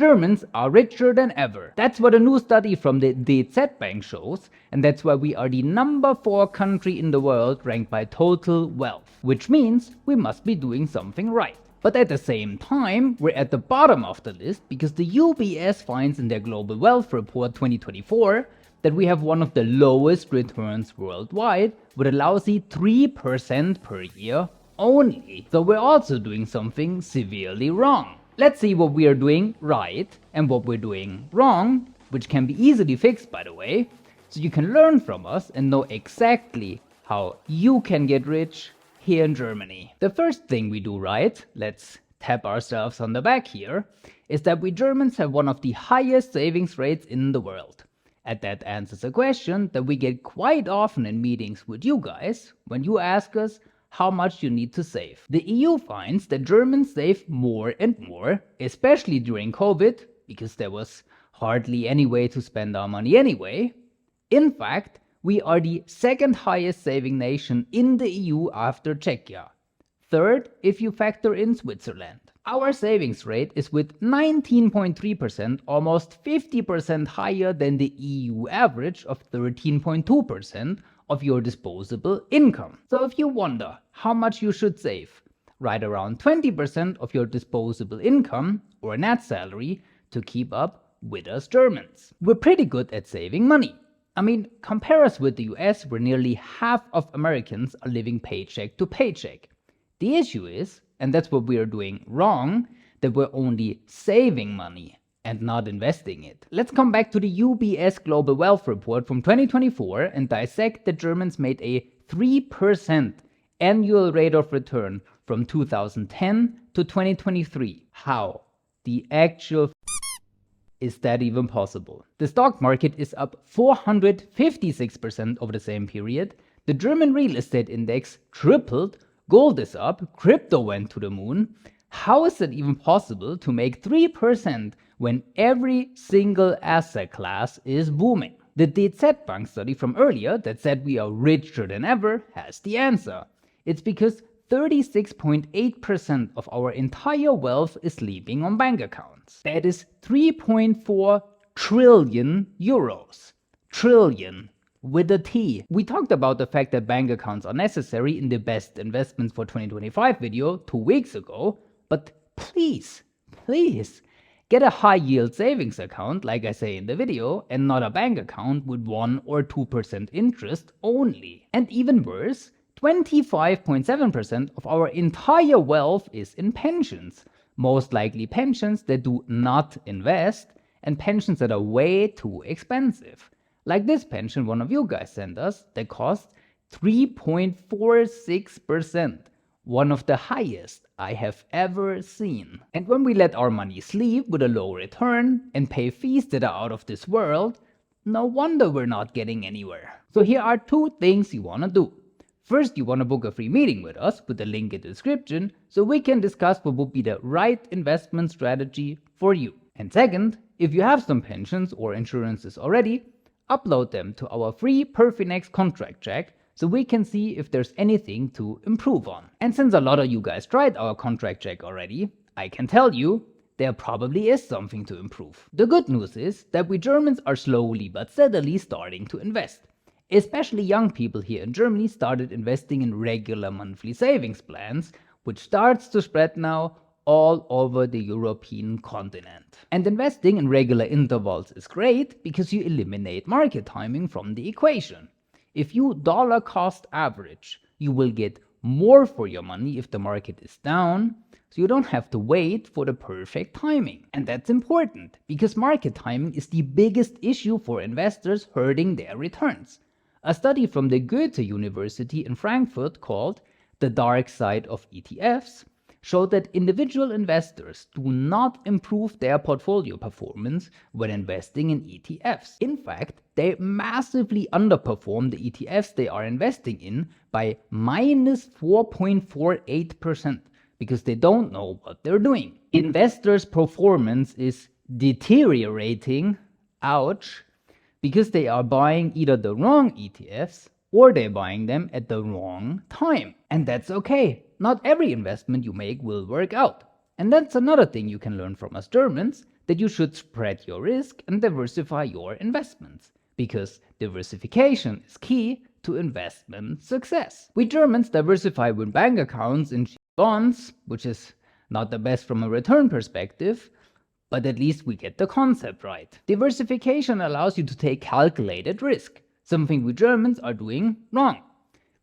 Germans are richer than ever. That's what a new study from the debunk shows, and that's why we are the number 4 country in the world ranked by total wealth, which means we must be doing something right. But at the same time, we're at the bottom of the list because the UBS finds in their Global Wealth Report 2024 that we have one of the lowest returns worldwide with a lousy 3% per year only. So we're also doing something severely wrong. Let's see what we are doing right and what we're doing wrong, which can be easily fixed, by the way, so you can learn from us and know exactly how you can get rich here in Germany. The first thing we do right, let's tap ourselves on the back here, is that we Germans have one of the highest savings rates in the world. And that answers a question that we get quite often in meetings with you guys when you ask us how much you need to save. The EU finds that Germans save more and more, especially during COVID, because there was hardly any way to spend our money anyway. In fact, we are the second highest saving nation in the EU after Czechia. Third, if you factor in Switzerland. Our savings rate is with 19.3%, almost 50% higher than the EU average of 13.2% of your disposable income. So if you wonder how much you should save, right around 20% of your disposable income or net salary to keep up with us Germans. We're pretty good at saving money. I mean, compare us with the US, where nearly half of Americans are living paycheck to paycheck. The issue is, and that's what we are doing wrong, that we're only saving money and not investing it. Let's come back to the UBS Global Wealth Report from 2024 and dissect that Germans made a 3% annual rate of return from 2010 to 2023. How the actual is that even possible? The stock market is up 456% over the same period. The German real estate index tripled. Gold is up. Crypto went to the moon. How is it even possible to make 3% when every single asset class is booming? The debunk study from earlier that said we are richer than ever has the answer. It's because 36.8% of our entire wealth is sleeping on bank accounts. That is 3.4 trillion euros. Trillion with a T. We talked about the fact that bank accounts are necessary in the best investments for 2025 video 2 weeks ago, but please get a high yield savings account like I say in the video and not a bank account with 1 or 2% interest only. And even worse, 25.7% of our entire wealth is in pensions, most likely pensions that do not invest and pensions that are way too expensive. Like this pension one of you guys sent us that costs 3.46%, one of the highest I have ever seen. And when we let our money sleep with a low return and pay fees that are out of this world, no wonder we're not getting anywhere. So here are 2 things you want to do. First, you want to book a free meeting with us with the link in the description so we can discuss what would be the right investment strategy for you. And second, if you have some pensions or insurances already, upload them to our free PerFinEx contract check so we can see if there's anything to improve on. And since a lot of you guys tried our contract check already, I can tell you there probably is something to improve. The good news is that we Germans are slowly but steadily starting to invest. Especially young people here in Germany started investing in regular monthly savings plans, which starts to spread now all over the European continent. And investing in regular intervals is great because you eliminate market timing from the equation. If you dollar cost average, you will get more for your money if the market is down, so you don't have to wait for the perfect timing. And that's important because market timing is the biggest issue for investors hurting their returns. A study from the Goethe University in Frankfurt called The Dark Side of ETFs showed that individual investors do not improve their portfolio performance when investing in ETFs. In fact, they massively underperform the ETFs they are investing in by minus 4.48% because they don't know what they're doing. Investors' performance is deteriorating, ouch, because they are buying either the wrong ETFs or they're buying them at the wrong time. And that's okay. Not every investment you make will work out. And that's another thing you can learn from us Germans, that you should spread your risk and diversify your investments, because diversification is key to investment success. We Germans diversify with bank accounts in bonds, which is not the best from a return perspective, but at least we get the concept right. Diversification allows you to take calculated risk, something we Germans are doing wrong.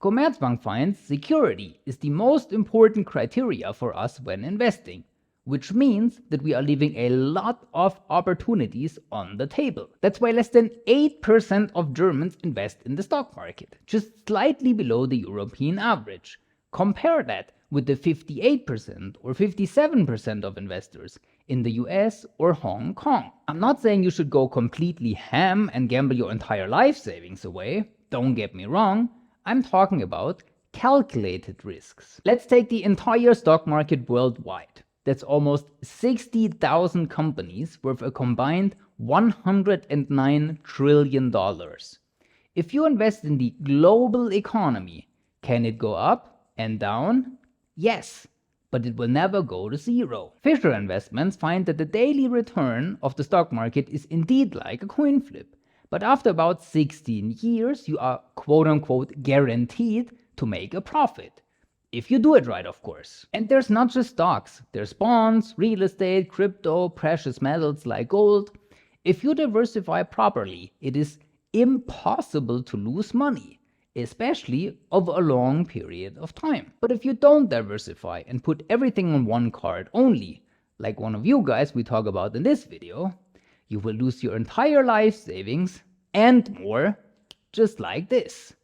Commerzbank finds security is the most important criteria for us when investing, which means that we are leaving a lot of opportunities on the table. That's why less than 8% of Germans invest in the stock market, just slightly below the European average. Compare that with the 58% or 57% of investors in the US or Hong Kong. I'm not saying you should go completely ham and gamble your entire life savings away. Don't get me wrong. I'm talking about calculated risks. Let's take the entire stock market worldwide. That's almost 60,000 companies worth a combined $109 trillion. If you invest in the global economy, can it go up and down? Yes, but it will never go to zero. Fisher Investments find that the daily return of the stock market is indeed like a coin flip. But after about 16 years, you are quote-unquote guaranteed to make a profit. If you do it right, of course. And there's not just stocks. There's bonds, real estate, crypto, precious metals like gold. If you diversify properly, it is impossible to lose money, especially over a long period of time. But if you don't diversify and put everything on one card only, like one of you guys we talk about in this video, you will lose your entire life savings and more, just like this.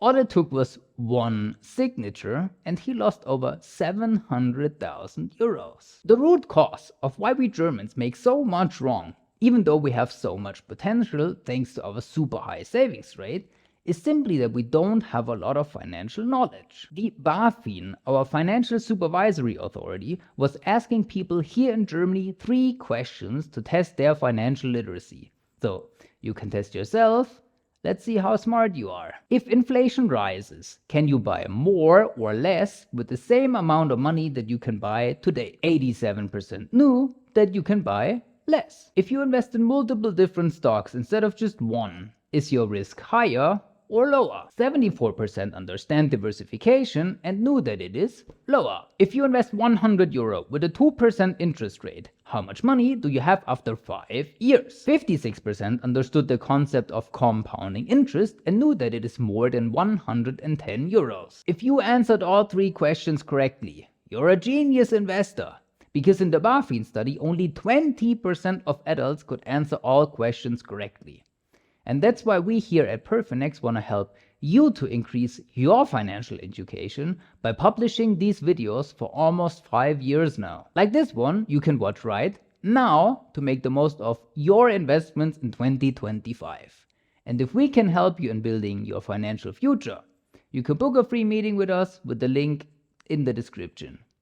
All it took was one signature and he lost over 700,000 euros. The root cause of why we Germans make so much wrong, even though we have so much potential thanks to our super high savings rate, is simply that we don't have a lot of financial knowledge. The BaFin, our financial supervisory authority, was asking people here in Germany 3 questions to test their financial literacy. So you can test yourself. Let's see how smart you are. If inflation rises, can you buy more or less with the same amount of money that you can buy today? 87% knew that you can buy less. If you invest in multiple different stocks instead of just one, is your risk higher or lower? 74% understand diversification and knew that it is lower. If you invest 100 euro with a 2% interest rate, how much money do you have after 5 years? 56% understood the concept of compounding interest and knew that it is more than 110 euros. If you answered all 3 questions correctly, you're a genius investor. Because in the BaFin study, only 20% of adults could answer all questions correctly. And that's why we here at PerFinEx want to help you to increase your financial education by publishing these videos for almost 5 years now. Like this one, you can watch right now to make the most of your investments in 2025. And if we can help you in building your financial future, you can book a free meeting with us with the link in the description.